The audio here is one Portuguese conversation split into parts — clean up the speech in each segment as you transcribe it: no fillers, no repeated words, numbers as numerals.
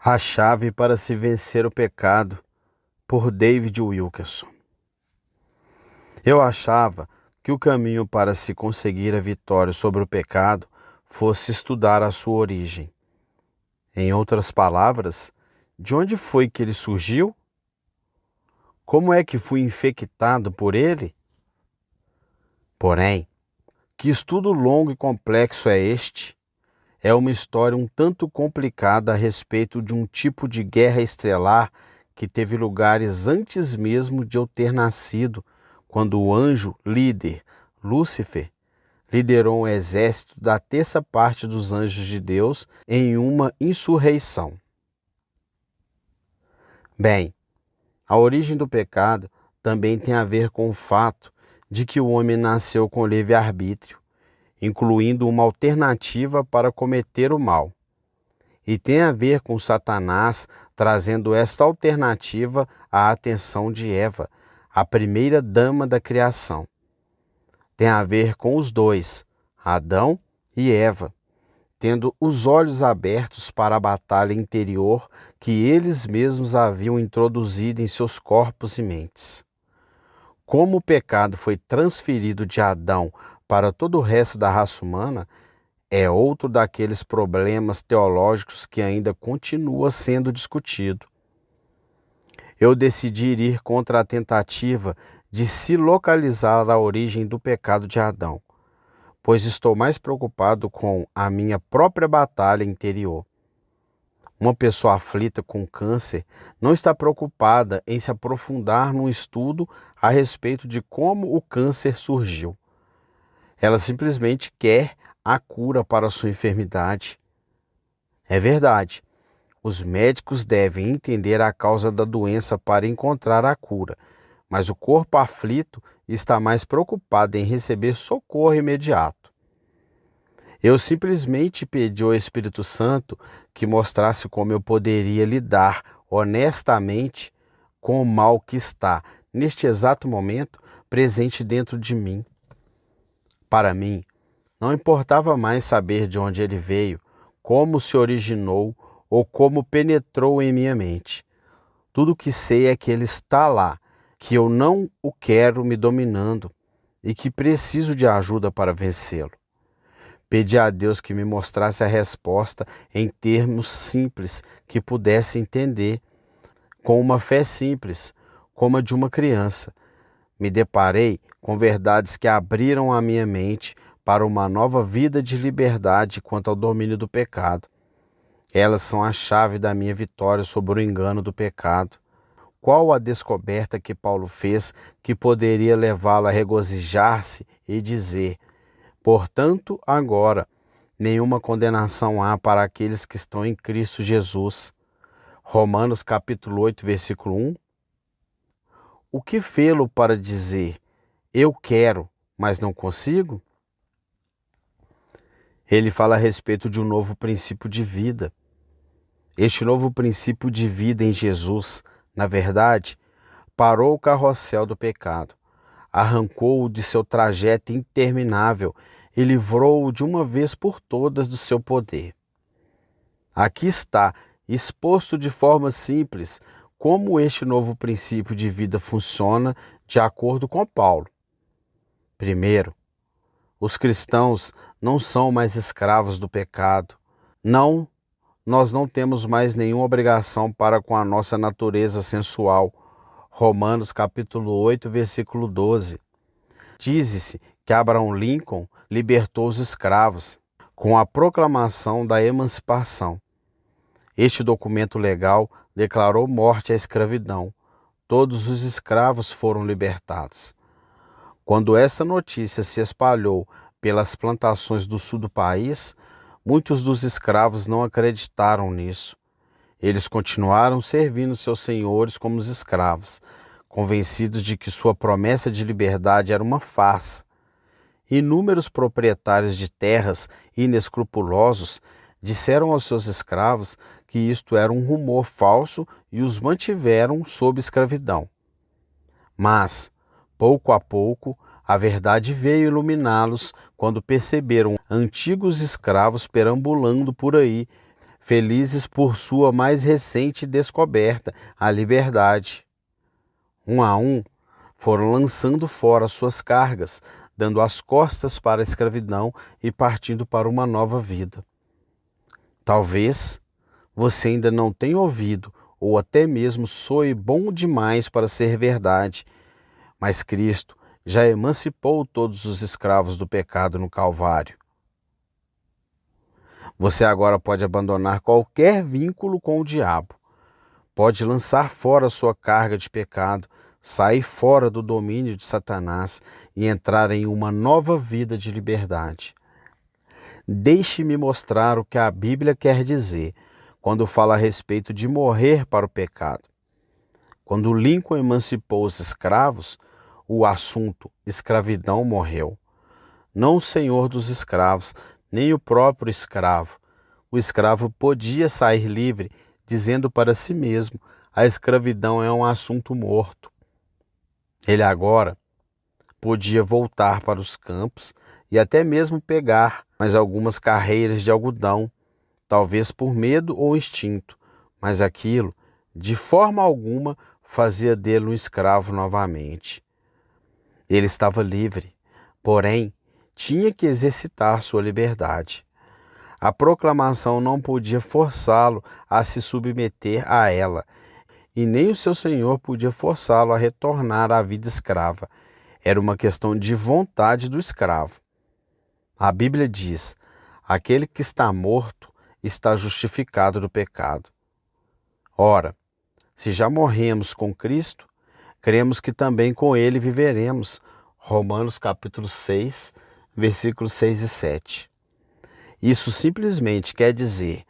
A chave para se vencer o pecado, por David Wilkerson. Eu achava que o caminho para se conseguir a vitória sobre o pecado fosse estudar a sua origem. Em outras palavras, de onde foi que ele surgiu? Como é que fui infectado por ele? Porém, que estudo longo e complexo é este? É uma história um tanto complicada a respeito de um tipo de guerra estelar que teve lugares antes mesmo de eu ter nascido, quando o anjo líder, Lúcifer, liderou um exército da terça parte dos anjos de Deus em uma insurreição. Bem, a origem do pecado também tem a ver com o fato de que o homem nasceu com livre-arbítrio, incluindo uma alternativa para cometer o mal. E tem a ver com Satanás trazendo esta alternativa à atenção de Eva, a primeira dama da criação. Tem a ver com os dois, Adão e Eva, tendo os olhos abertos para a batalha interior que eles mesmos haviam introduzido em seus corpos e mentes. Como o pecado foi transferido de Adão para todo o resto da raça humana, é outro daqueles problemas teológicos que ainda continua sendo discutido. Eu decidi ir contra a tentativa de se localizar a origem do pecado de Adão, pois estou mais preocupado com a minha própria batalha interior. Uma pessoa aflita com câncer não está preocupada em se aprofundar num estudo a respeito de como o câncer surgiu. Ela simplesmente quer a cura para a sua enfermidade. É verdade, os médicos devem entender a causa da doença para encontrar a cura, mas o corpo aflito está mais preocupado em receber socorro imediato. Eu simplesmente pedi ao Espírito Santo que mostrasse como eu poderia lidar honestamente com o mal que está, neste exato momento, presente dentro de mim. Para mim, não importava mais saber de onde ele veio, como se originou ou como penetrou em minha mente. Tudo o que sei é que ele está lá, que eu não o quero me dominando e que preciso de ajuda para vencê-lo. Pedi a Deus que me mostrasse a resposta em termos simples que pudesse entender, com uma fé simples, como a de uma criança. Me deparei com verdades que abriram a minha mente para uma nova vida de liberdade quanto ao domínio do pecado. Elas são a chave da minha vitória sobre o engano do pecado. Qual a descoberta que Paulo fez que poderia levá-lo a regozijar-se e dizer: portanto, agora, nenhuma condenação há para aqueles que estão em Cristo Jesus. Romanos capítulo 8, versículo 1. O que fê-lo para dizer, eu quero, mas não consigo? Ele fala a respeito de um novo princípio de vida. Este novo princípio de vida em Jesus, na verdade, parou o carrossel do pecado, arrancou-o de seu trajeto interminável e livrou-o de uma vez por todas do seu poder. Aqui está, exposto de forma simples, como este novo princípio de vida funciona de acordo com Paulo. Primeiro, os cristãos não são mais escravos do pecado. Não, nós não temos mais nenhuma obrigação para com a nossa natureza sensual. Romanos capítulo 8, versículo 12. Diz-se que Abraham Lincoln libertou os escravos com a proclamação da emancipação. Este documento legal declarou morte à escravidão. Todos os escravos foram libertados. Quando essa notícia se espalhou pelas plantações do sul do país, muitos dos escravos não acreditaram nisso. Eles continuaram servindo seus senhores como os escravos, convencidos de que sua promessa de liberdade era uma farsa. Inúmeros proprietários de terras inescrupulosos disseram aos seus escravos que isto era um rumor falso e os mantiveram sob escravidão. Mas, pouco a pouco, a verdade veio iluminá-los quando perceberam antigos escravos perambulando por aí, felizes por sua mais recente descoberta, a liberdade. Um a um, foram lançando fora suas cargas, dando as costas para a escravidão e partindo para uma nova vida. Talvez você ainda não tenha ouvido, ou até mesmo soe bom demais para ser verdade, mas Cristo já emancipou todos os escravos do pecado no Calvário. Você agora pode abandonar qualquer vínculo com o diabo, pode lançar fora sua carga de pecado, sair fora do domínio de Satanás e entrar em uma nova vida de liberdade. Deixe-me mostrar o que a Bíblia quer dizer quando fala a respeito de morrer para o pecado. Quando Lincoln emancipou os escravos, o assunto escravidão morreu. Não o senhor dos escravos, nem o próprio escravo. O escravo podia sair livre, dizendo para si mesmo: a escravidão é um assunto morto. Ele agora podia voltar para os campos e até mesmo pegar mais algumas carreiras de algodão, talvez por medo ou instinto, mas aquilo, de forma alguma, fazia dele um escravo novamente. Ele estava livre, porém, tinha que exercitar sua liberdade. A proclamação não podia forçá-lo a se submeter a ela, e nem o seu senhor podia forçá-lo a retornar à vida escrava. Era uma questão de vontade do escravo. A Bíblia diz: aquele que está morto está justificado do pecado. Ora, se já morremos com Cristo, cremos que também com Ele viveremos. Romanos capítulo 6, versículos 6 e 7. Isso simplesmente quer dizer,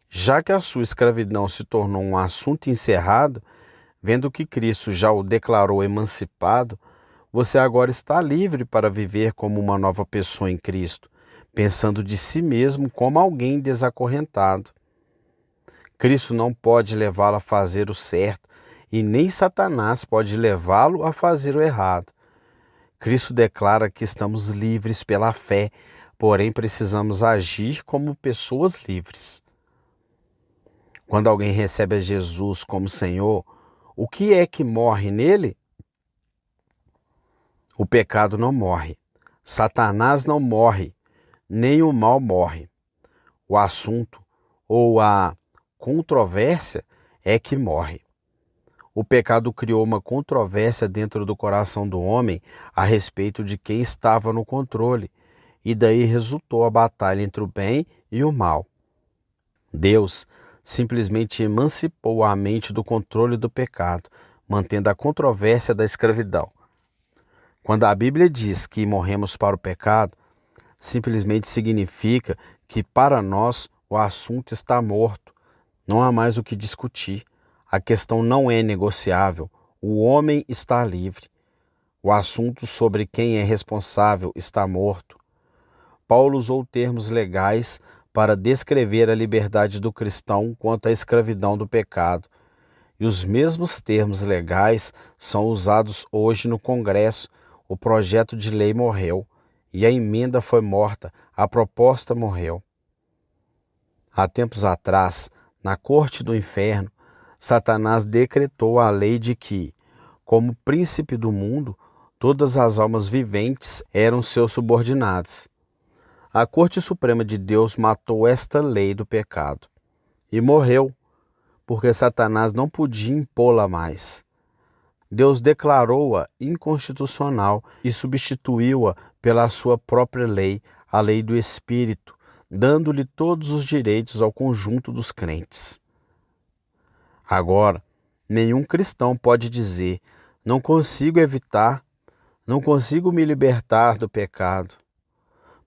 já que a sua escravidão se tornou um assunto encerrado, vendo que Cristo já o declarou emancipado, você agora está livre para viver como uma nova pessoa em Cristo, pensando de si mesmo como alguém desacorrentado. Cristo não pode levá-lo a fazer o certo e nem Satanás pode levá-lo a fazer o errado. Cristo declara que estamos livres pela fé, porém precisamos agir como pessoas livres. Quando alguém recebe a Jesus como Senhor, o que é que morre nele? O pecado não morre, Satanás não morre, nem o mal morre. O assunto ou a controvérsia é que morre. O pecado criou uma controvérsia dentro do coração do homem a respeito de quem estava no controle, e daí resultou a batalha entre o bem e o mal. Deus simplesmente emancipou a mente do controle do pecado, mantendo a controvérsia da escravidão. Quando a Bíblia diz que morremos para o pecado, simplesmente significa que para nós o assunto está morto, não há mais o que discutir. A questão não é negociável, o homem está livre. O assunto sobre quem é responsável está morto. Paulo usou termos legais para descrever a liberdade do cristão quanto à escravidão do pecado. E os mesmos termos legais são usados hoje no Congresso. O projeto de lei morreu e a emenda foi morta, a proposta morreu. Há tempos atrás, na corte do inferno, Satanás decretou a lei de que, como príncipe do mundo, todas as almas viventes eram seus subordinados. A Corte Suprema de Deus matou esta lei do pecado e morreu, porque Satanás não podia impô-la mais. Deus declarou-a inconstitucional e substituiu-a pela sua própria lei, a lei do Espírito, dando-lhe todos os direitos ao conjunto dos crentes. Agora, nenhum cristão pode dizer: não consigo evitar, não consigo me libertar do pecado.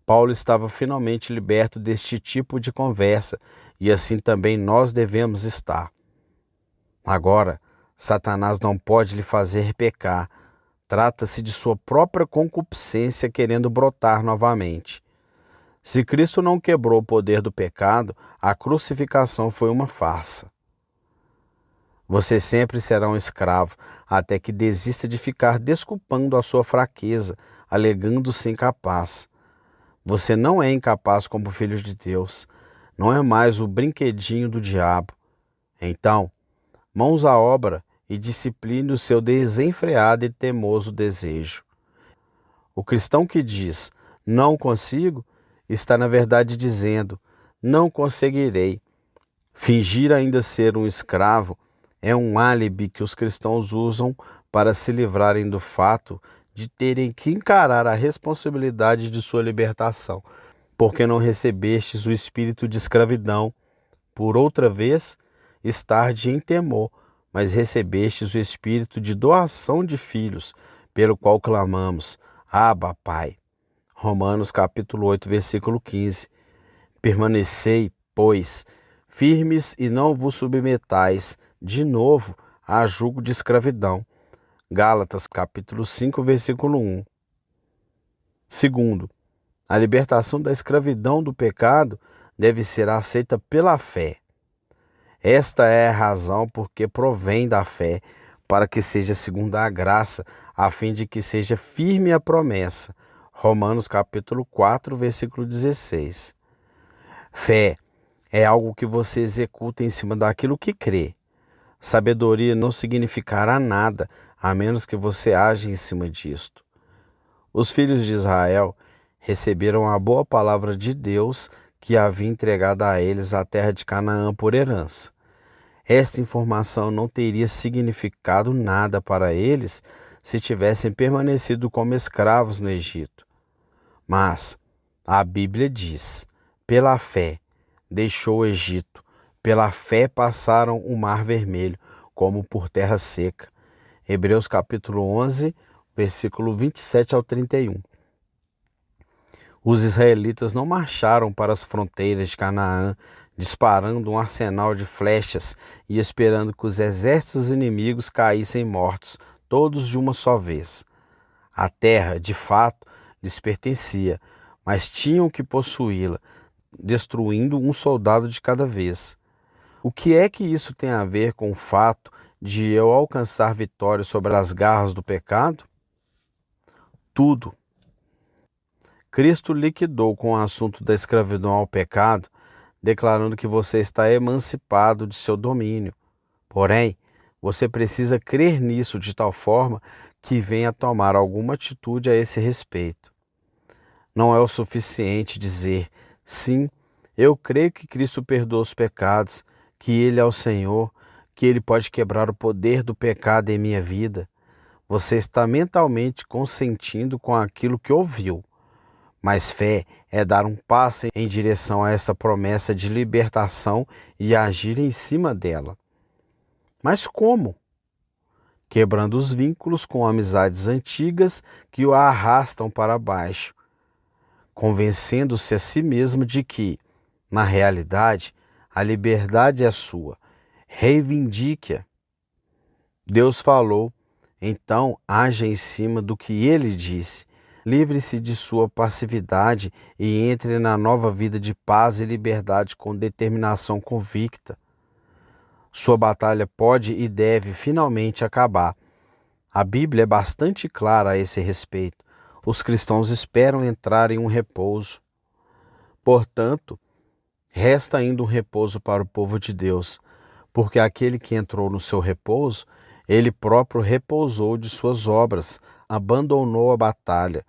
Paulo estava finalmente liberto deste tipo de conversa e assim também nós devemos estar. Agora, Satanás não pode lhe fazer pecar. Trata-se de sua própria concupiscência querendo brotar novamente. Se Cristo não quebrou o poder do pecado, a crucificação foi uma farsa. Você sempre será um escravo até que desista de ficar desculpando a sua fraqueza, alegando-se incapaz. Você não é incapaz como filho de Deus. não é mais o brinquedinho do diabo. Então, mãos à obra e discipline o seu desenfreado e teimoso desejo. O cristão que diz, não consigo, está na verdade dizendo, não conseguirei. Fingir ainda ser um escravo é um álibi que os cristãos usam para se livrarem do fato de terem que encarar a responsabilidade de sua libertação, porque não recebestes o espírito de escravidão, por outra vez, estarde em temor, mas recebestes o espírito de doação de filhos, pelo qual clamamos, Abba, Pai. Romanos capítulo 8, versículo 15. Permanecei, pois, firmes e não vos submetais, de novo, a jugo de escravidão. Gálatas capítulo 5, versículo 1. Segundo, a libertação da escravidão do pecado deve ser aceita pela fé. Esta é a razão porque provém da fé, para que seja segundo a graça, a fim de que seja firme a promessa. Romanos capítulo 4, versículo 16. Fé é algo que você executa em cima daquilo que crê. Sabedoria não significará nada, a menos que você age em cima disto. Os filhos de Israel receberam a boa palavra de Deus que havia entregado a eles a terra de Canaã por herança. Esta informação não teria significado nada para eles se tivessem permanecido como escravos no Egito. Mas a Bíblia diz, pela fé deixou o Egito, pela fé passaram o Mar Vermelho, como por terra seca. Hebreus capítulo 11, versículo 27 ao 31. Os israelitas não marcharam para as fronteiras de Canaã, disparando um arsenal de flechas e esperando que os exércitos inimigos caíssem mortos, todos de uma só vez. A terra, de fato, lhes pertencia, mas tinham que possuí-la, destruindo um soldado de cada vez. O que é que isso tem a ver com o fato de eu alcançar vitória sobre as garras do pecado? Tudo. Cristo liquidou com o assunto da escravidão ao pecado, declarando que você está emancipado de seu domínio. Porém, você precisa crer nisso de tal forma que venha tomar alguma atitude a esse respeito. Não é o suficiente dizer, sim, eu creio que Cristo perdoa os pecados, que Ele é o Senhor, que Ele pode quebrar o poder do pecado em minha vida. Você está mentalmente consentindo com aquilo que ouviu. Mas fé é dar um passo em direção a essa promessa de libertação e agir em cima dela. Mas como? Quebrando os vínculos com amizades antigas que o arrastam para baixo, convencendo-se a si mesmo de que, na realidade, a liberdade é sua. Reivindique-a. Deus falou, então haja em cima do que Ele disse. Livre-se de sua passividade e entre na nova vida de paz e liberdade com determinação convicta. Sua batalha pode e deve finalmente acabar. A Bíblia é bastante clara a esse respeito. Os cristãos esperam entrar em um repouso. Portanto, resta ainda um repouso para o povo de Deus, porque aquele que entrou no seu repouso, ele próprio repousou de suas obras, abandonou a batalha.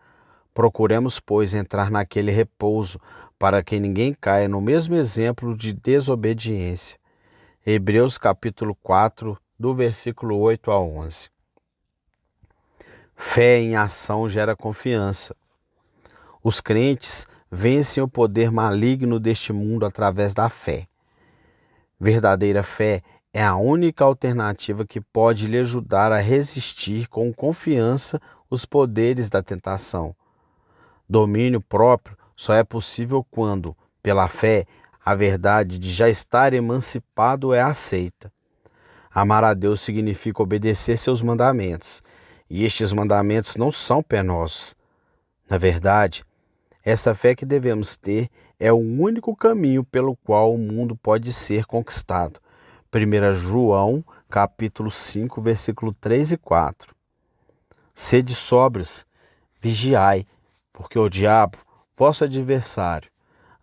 Procuremos, pois, entrar naquele repouso, para que ninguém caia no mesmo exemplo de desobediência. Hebreus capítulo 4, do versículo 8 a 11. Fé em ação gera confiança. Os crentes vencem o poder maligno deste mundo através da fé. Verdadeira fé é a única alternativa que pode lhe ajudar a resistir com confiança os poderes da tentação. Domínio próprio só é possível quando, pela fé, a verdade de já estar emancipado é aceita. Amar a Deus significa obedecer seus mandamentos, e estes mandamentos não são penosos. Na verdade, essa fé que devemos ter é o único caminho pelo qual o mundo pode ser conquistado. 1 João, capítulo 5, versículo 3 e 4. Sede sóbrios, vigiai, porque o diabo, vosso adversário,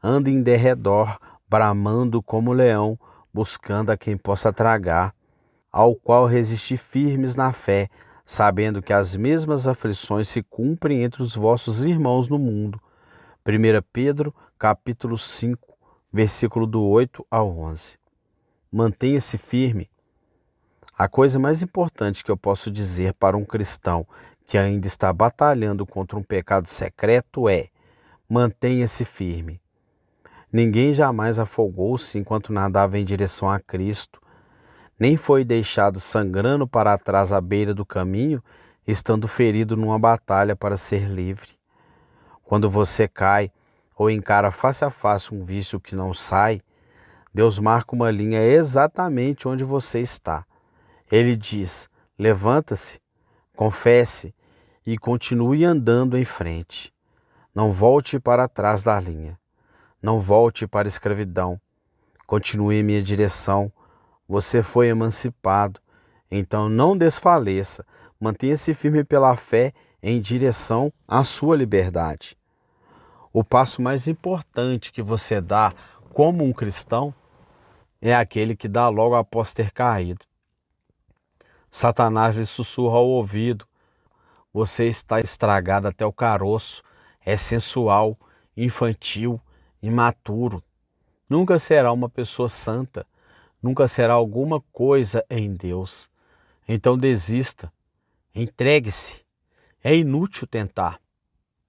anda em derredor, bramando como leão, buscando a quem possa tragar, ao qual resisti firmes na fé, sabendo que as mesmas aflições se cumprem entre os vossos irmãos no mundo. 1 Pedro, capítulo 5, versículo do 8 ao 11. Mantenha-se firme. A coisa mais importante que eu posso dizer para um cristão que ainda está batalhando contra um pecado secreto é: mantenha-se firme. Ninguém jamais afogou-se enquanto nadava em direção a Cristo, nem foi deixado sangrando para trás à beira do caminho, estando ferido numa batalha para ser livre. Quando você cai ou encara face a face um vício que não sai, Deus marca uma linha exatamente onde você está. Ele diz: levanta-se, confesse e continue andando em frente. Não volte para trás da linha. Não volte para a escravidão. Continue em minha direção. Você foi emancipado. Então não desfaleça. Mantenha-se firme pela fé em direção à sua liberdade. O passo mais importante que você dá como um cristão é aquele que dá logo após ter caído. Satanás lhe sussurra ao ouvido: você está estragado até o caroço, é sensual, infantil, imaturo. Nunca será uma pessoa santa, nunca será alguma coisa em Deus. Então desista, entregue-se. É inútil tentar.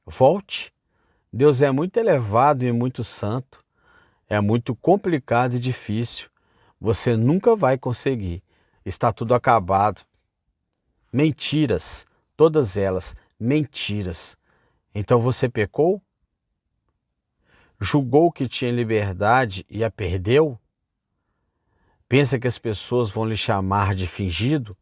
Volte. Deus é muito elevado e muito santo. É muito complicado e difícil. Você nunca vai conseguir. Está tudo acabado. Mentiras, todas elas, mentiras. Então você pecou? Julgou que tinha liberdade e a perdeu? Pensa que as pessoas vão lhe chamar de fingido?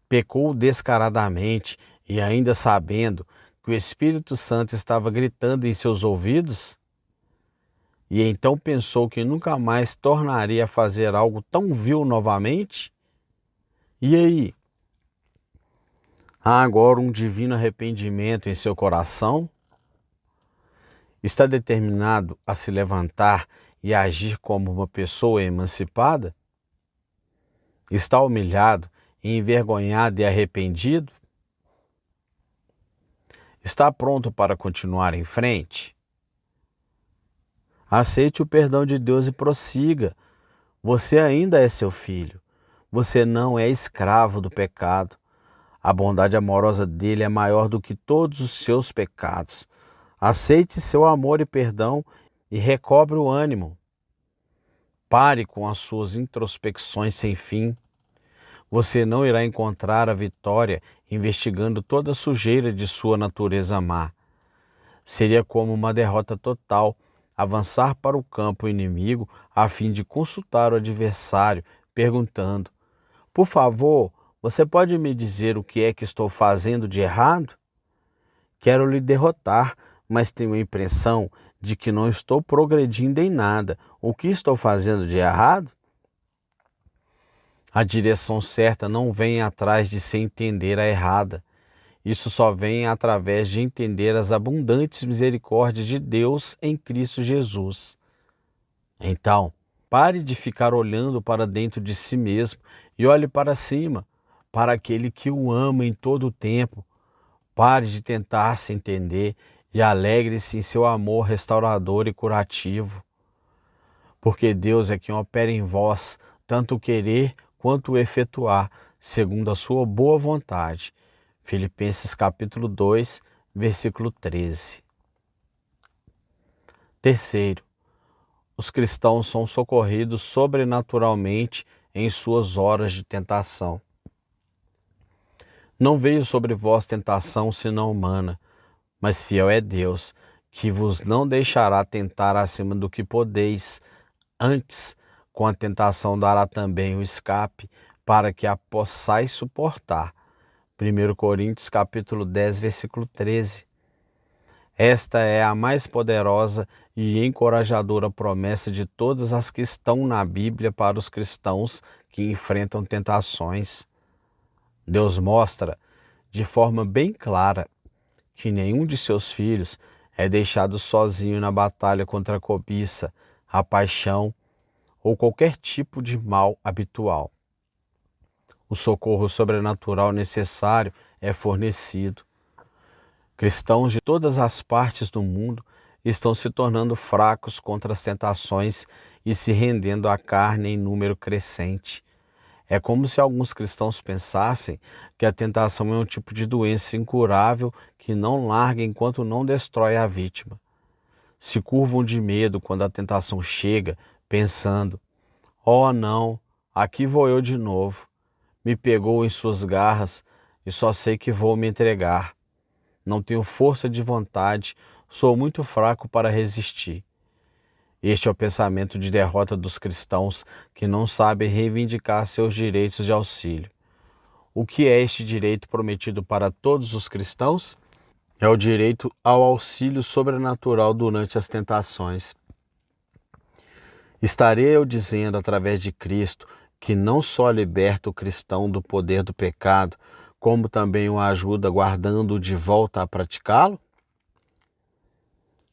Pecou descaradamente e ainda sabendo que o Espírito Santo estava gritando em seus ouvidos? E então pensou que nunca mais tornaria a fazer algo tão vil novamente? E aí? Há agora um divino arrependimento em seu coração? Está determinado a se levantar e agir como uma pessoa emancipada? Está humilhado, envergonhado e arrependido? Está pronto para continuar em frente? Aceite o perdão de Deus e prossiga. Você ainda é seu filho. Você não é escravo do pecado. A bondade amorosa dele é maior do que todos os seus pecados. Aceite seu amor e perdão e recobre o ânimo. Pare com as suas introspecções sem fim. Você não irá encontrar a vitória investigando toda a sujeira de sua natureza má. Seria como uma derrota total avançar para o campo inimigo a fim de consultar o adversário, perguntando: por favor, você pode me dizer o que é que estou fazendo de errado? Quero lhe derrotar, mas tenho a impressão de que não estou progredindo em nada. O que estou fazendo de errado? A direção certa não vem atrás de se entender a errada. Isso só vem através de entender as abundantes misericórdias de Deus em Cristo Jesus. Então, pare de ficar olhando para dentro de si mesmo e olhe para cima, para aquele que o ama em todo o tempo. Pare de tentar se entender e alegre-se em seu amor restaurador e curativo. Porque Deus é quem opera em vós, tanto o querer quanto o efetuar, segundo a sua boa vontade. Filipenses capítulo 2, versículo 13. Terceiro, os cristãos são socorridos sobrenaturalmente em suas horas de tentação. Não veio sobre vós tentação senão humana, mas fiel é Deus, que vos não deixará tentar acima do que podeis. Antes, com a tentação dará também o escape, para que a possais suportar. 1 Coríntios capítulo 10, versículo 13. Esta é a mais poderosa e encorajadora promessa de todas as que estão na Bíblia para os cristãos que enfrentam tentações. Deus mostra de forma bem clara que nenhum de seus filhos é deixado sozinho na batalha contra a cobiça, a paixão ou qualquer tipo de mal habitual. O socorro sobrenatural necessário é fornecido. Cristãos de todas as partes do mundo estão se tornando fracos contra as tentações e se rendendo à carne em número crescente. É como se alguns cristãos pensassem que a tentação é um tipo de doença incurável que não larga enquanto não destrói a vítima. Se curvam de medo quando a tentação chega, pensando: "Oh não, aqui vou eu de novo. Me pegou em suas garras e só sei que vou me entregar. Não tenho força de vontade, sou muito fraco para resistir." Este é o pensamento de derrota dos cristãos que não sabem reivindicar seus direitos de auxílio. O que é este direito prometido para todos os cristãos? É o direito ao auxílio sobrenatural durante as tentações. Estarei eu dizendo através de Cristo que não só liberta o cristão do poder do pecado, como também o ajuda guardando-o de volta a praticá-lo?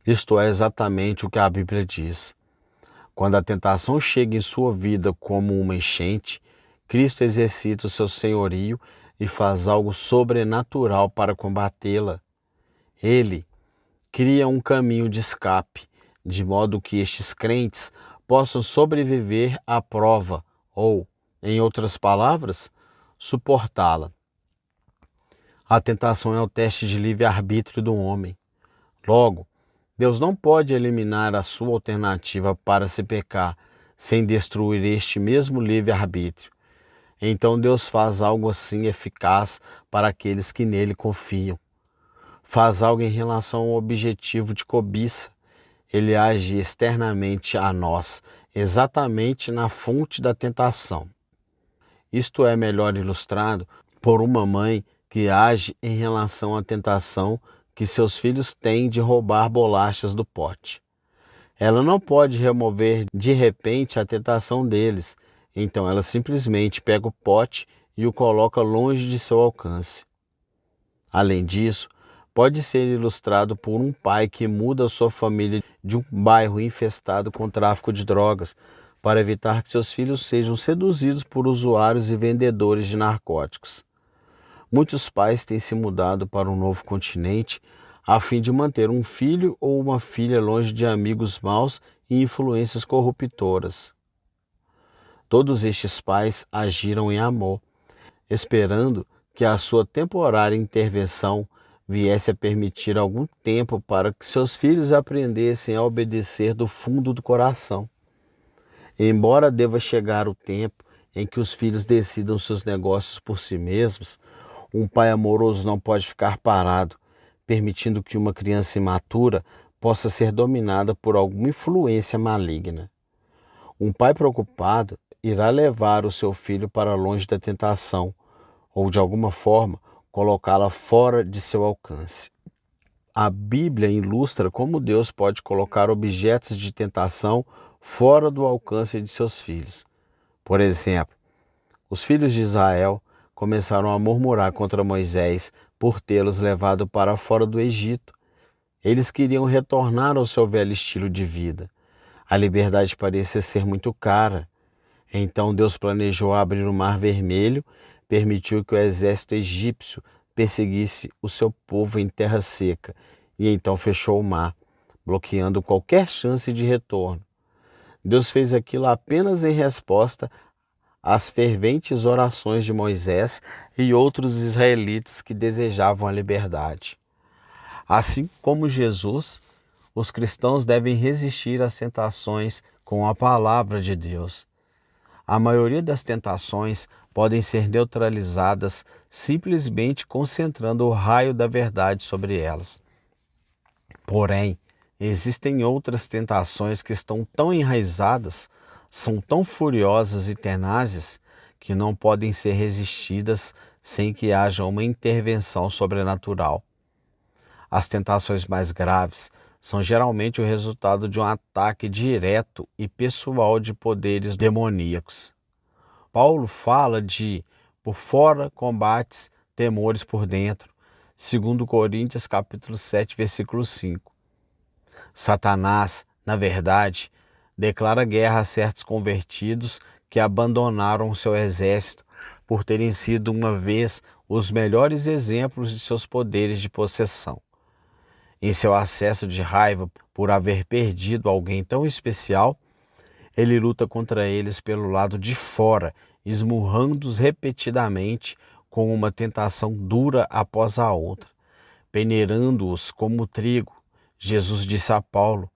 Isto é exatamente o que a Bíblia diz. Quando a tentação chega em sua vida como uma enchente, Cristo exercita o seu senhorio e faz algo sobrenatural para combatê-la. Ele cria um caminho de escape, de modo que estes crentes possam sobreviver à prova ou, em outras palavras, suportá-la. A tentação é o teste de livre-arbítrio do homem. Logo, Deus não pode eliminar a sua alternativa para se pecar sem destruir este mesmo livre-arbítrio. Então Deus faz algo assim eficaz para aqueles que nele confiam. Faz algo em relação ao objetivo de cobiça. Ele age externamente a nós, exatamente na fonte da tentação. Isto é melhor ilustrado por uma mãe que age em relação à tentação que seus filhos têm de roubar bolachas do pote. Ela não pode remover de repente a tentação deles, então ela simplesmente pega o pote e o coloca longe de seu alcance. Além disso, pode ser ilustrado por um pai que muda sua família de um bairro infestado com tráfico de drogas para evitar que seus filhos sejam seduzidos por usuários e vendedores de narcóticos. Muitos pais têm se mudado para um novo continente a fim de manter um filho ou uma filha longe de amigos maus e influências corruptoras. Todos estes pais agiram em amor, esperando que a sua temporária intervenção viesse a permitir algum tempo para que seus filhos aprendessem a obedecer do fundo do coração. Embora deva chegar o tempo em que os filhos decidam seus negócios por si mesmos, um pai amoroso não pode ficar parado, permitindo que uma criança imatura possa ser dominada por alguma influência maligna. Um pai preocupado irá levar o seu filho para longe da tentação, ou de alguma forma colocá-la fora de seu alcance. A Bíblia ilustra como Deus pode colocar objetos de tentação fora do alcance de seus filhos. Por exemplo, os filhos de Israel começaram a murmurar contra Moisés por tê-los levado para fora do Egito. Eles queriam retornar ao seu velho estilo de vida. A liberdade parecia ser muito cara. Então Deus planejou abrir o Mar Vermelho, permitiu que o exército egípcio perseguisse o seu povo em terra seca e então fechou o mar, bloqueando qualquer chance de retorno. Deus fez aquilo apenas em resposta às ferventes orações de Moisés e outros israelitas que desejavam a liberdade. Assim como Jesus, os cristãos devem resistir às tentações com a palavra de Deus. A maioria das tentações podem ser neutralizadas simplesmente concentrando o raio da verdade sobre elas. Porém, existem outras tentações que estão tão enraizadas, são tão furiosas e tenazes, que não podem ser resistidas sem que haja uma intervenção sobrenatural. As tentações mais graves são geralmente o resultado de um ataque direto e pessoal de poderes demoníacos. Paulo fala de por fora combates, temores por dentro, segundo Coríntios capítulo 7, versículo 5. Satanás, na verdade, declara guerra a certos convertidos que abandonaram seu exército por terem sido uma vez os melhores exemplos de seus poderes de possessão. Em seu acesso de raiva por haver perdido alguém tão especial, ele luta contra eles pelo lado de fora, esmurrando-os repetidamente com uma tentação dura após a outra, peneirando-os como trigo. Jesus disse a Paulo: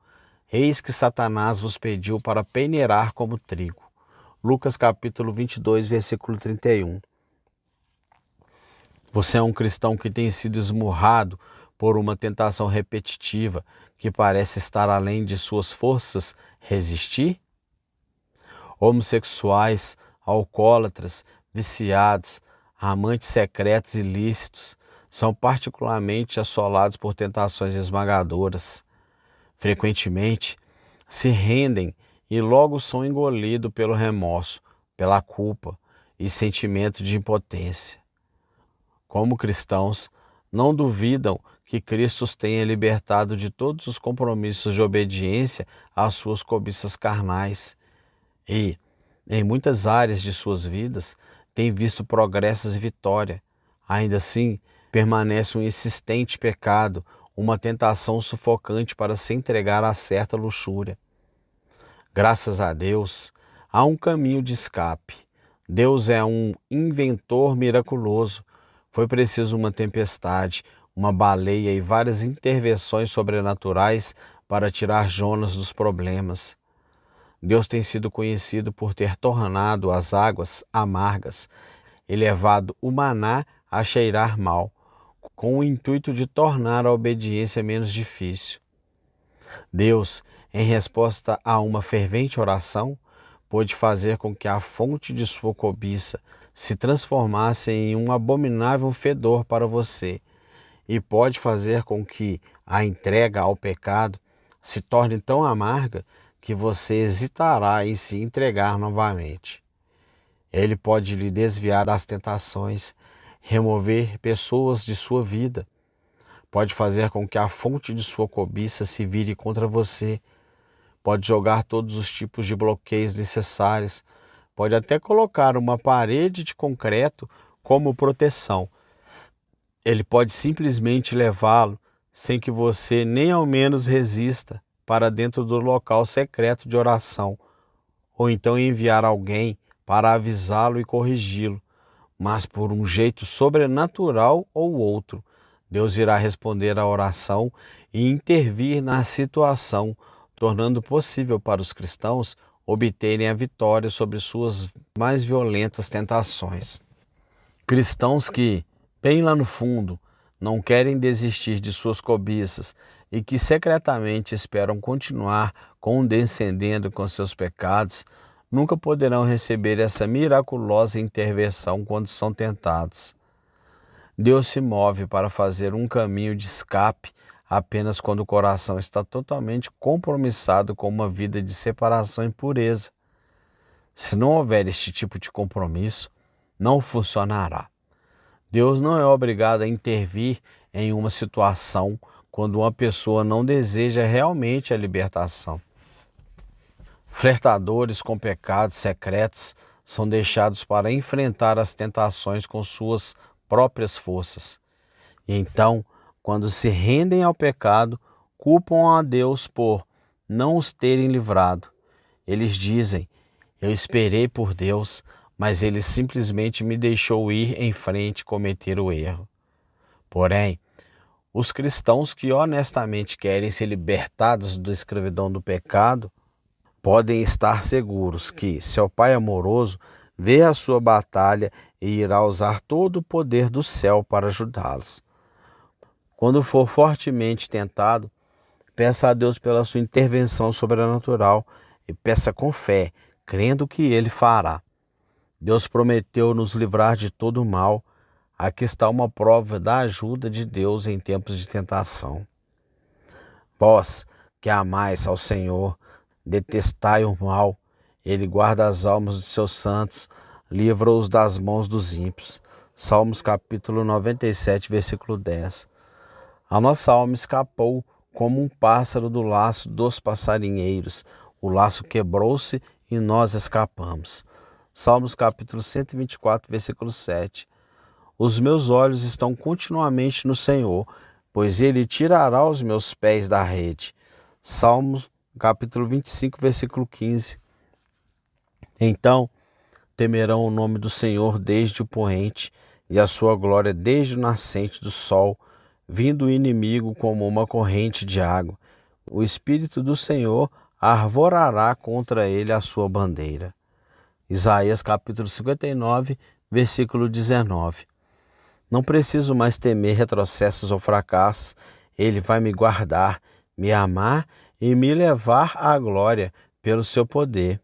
eis que Satanás vos pediu para peneirar como trigo. Lucas capítulo 22, versículo 31. Você é um cristão que tem sido esmurrado por uma tentação repetitiva que parece estar além de suas forças resistir? Homossexuais, alcoólatras, viciados, amantes secretos ilícitos são particularmente assolados por tentações esmagadoras. Frequentemente se rendem e logo são engolidos pelo remorso, pela culpa e sentimento de impotência. Como cristãos, não duvidam que Cristo os tenha libertado de todos os compromissos de obediência às suas cobiças carnais e, em muitas áreas de suas vidas, têm visto progressos e vitória. Ainda assim, permanece um insistente pecado, uma tentação sufocante para se entregar a certa luxúria. Graças a Deus, há um caminho de escape. Deus é um inventor miraculoso. Foi preciso uma tempestade, uma baleia e várias intervenções sobrenaturais para tirar Jonas dos problemas. Deus tem sido conhecido por ter tornado as águas amargas e levado o maná a cheirar mal, com o intuito de tornar a obediência menos difícil. Deus, em resposta a uma fervente oração, pôde fazer com que a fonte de sua cobiça se transformasse em um abominável fedor para você, e pode fazer com que a entrega ao pecado se torne tão amarga que você hesitará em se entregar novamente. Ele pode lhe desviar das tentações, remover pessoas de sua vida, pode fazer com que a fonte de sua cobiça se vire contra você, pode jogar todos os tipos de bloqueios necessários, pode até colocar uma parede de concreto como proteção. Ele pode simplesmente levá-lo, sem que você nem ao menos resista, para dentro do local secreto de oração, ou então enviar alguém para avisá-lo e corrigi-lo, mas por um jeito sobrenatural ou outro, Deus irá responder à oração e intervir na situação, tornando possível para os cristãos obterem a vitória sobre suas mais violentas tentações. Cristãos que, bem lá no fundo, não querem desistir de suas cobiças e que secretamente esperam continuar condescendendo com seus pecados, nunca poderão receber essa miraculosa intervenção quando são tentados. Deus se move para fazer um caminho de escape apenas quando o coração está totalmente compromissado com uma vida de separação e pureza. Se não houver este tipo de compromisso, não funcionará. Deus não é obrigado a intervir em uma situação quando uma pessoa não deseja realmente a libertação. Flertadores com pecados secretos são deixados para enfrentar as tentações com suas próprias forças. E então, quando se rendem ao pecado, culpam a Deus por não os terem livrado. Eles dizem: eu esperei por Deus, mas ele simplesmente me deixou ir em frente e cometer o erro. Porém, os cristãos que honestamente querem ser libertados da escravidão do pecado, podem estar seguros que seu Pai amoroso vê a sua batalha e irá usar todo o poder do céu para ajudá-los. Quando for fortemente tentado, peça a Deus pela sua intervenção sobrenatural e peça com fé, crendo que Ele fará. Deus prometeu nos livrar de todo o mal. Aqui está uma prova da ajuda de Deus em tempos de tentação. Vós que amais ao Senhor, detestai o mal. Ele guarda as almas dos seus santos, livra-os das mãos dos ímpios. Salmos capítulo 97, versículo 10. A nossa alma escapou como um pássaro do laço dos passarinheiros. O laço quebrou-se e nós escapamos. Salmos capítulo 124, versículo 7. Os meus olhos estão continuamente no Senhor, pois Ele tirará os meus pés da rede. Salmos capítulo 25, versículo 15. Então temerão o nome do Senhor desde o poente, e a sua glória desde o nascente do sol, vindo o inimigo como uma corrente de água. O Espírito do Senhor arvorará contra ele a sua bandeira. Isaías capítulo 59, versículo 19. Não preciso mais temer retrocessos ou fracassos. Ele vai me guardar, me amar e me levar à glória pelo seu poder.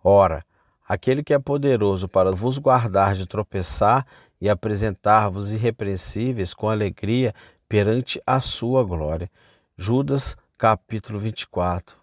Ora, aquele que é poderoso para vos guardar de tropeçar e apresentar-vos irrepreensíveis com alegria perante a sua glória. Judas capítulo 24.